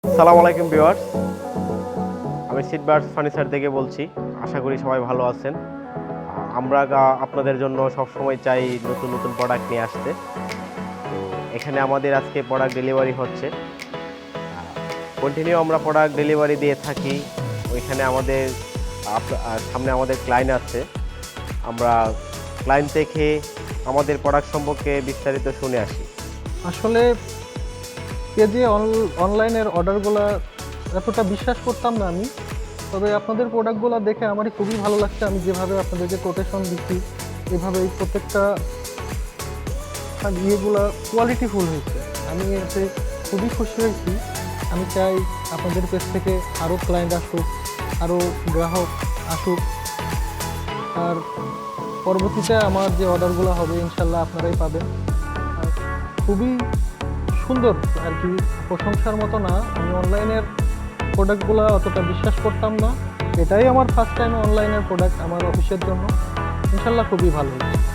আসসালামু আলাইকুম ভিউয়ার্স, আমি সিটভার্স ফার্নিচার থেকে বলছি। আশা করি সবাই ভালো আছেন। আমরা আপনাদের জন্য সবসময় চাই নতুন নতুন প্রোডাক্ট নিয়ে আসতে। তো এখানে আমাদের আজকে প্রোডাক্ট ডেলিভারি হচ্ছে। কন্টিনিউ আমরা প্রোডাক্ট ডেলিভারি দিয়ে থাকি। ওইখানে আমাদের সামনে আমাদের ক্লায়েন্ট আছে। আমরা ক্লায়েন্ট থেকে আমাদের প্রোডাক্ট সম্পর্কে বিস্তারিত শুনে আসি। আসলে পেজে অনলাইনের অর্ডারগুলো এতটা বিশ্বাস করতাম না আমি, তবে আপনাদের প্রোডাক্টগুলো দেখে আমারই খুবই ভালো লাগছে। আমি যেভাবে আপনাদেরকে কোটেশন দিচ্ছি, এভাবে এই প্রত্যেকটা ইয়েগুলো কোয়ালিটিফুল হয়েছে। আমি এতে খুবই খুশি হয়েছি। আমি চাই আপনাদের পেজ থেকে আরও ক্লায়েন্ট আসুক, আরও গ্রাহক আসুক, আর পরবর্তীতে আমার যে অর্ডারগুলো হবে ইনশাল্লাহ আপনারাই পাবেন। আর খুবই সুন্দর আর কি, প্রশংসার মতো না। আমি অনলাইনের প্রোডাক্টগুলো অতটা বিশ্বাস করতাম না, এটাই আমার ফার্স্ট টাইম অনলাইনের প্রোডাক্ট আমার অফিসের জন্য। ইনশাল্লাহ খুবই ভালো হয়েছে।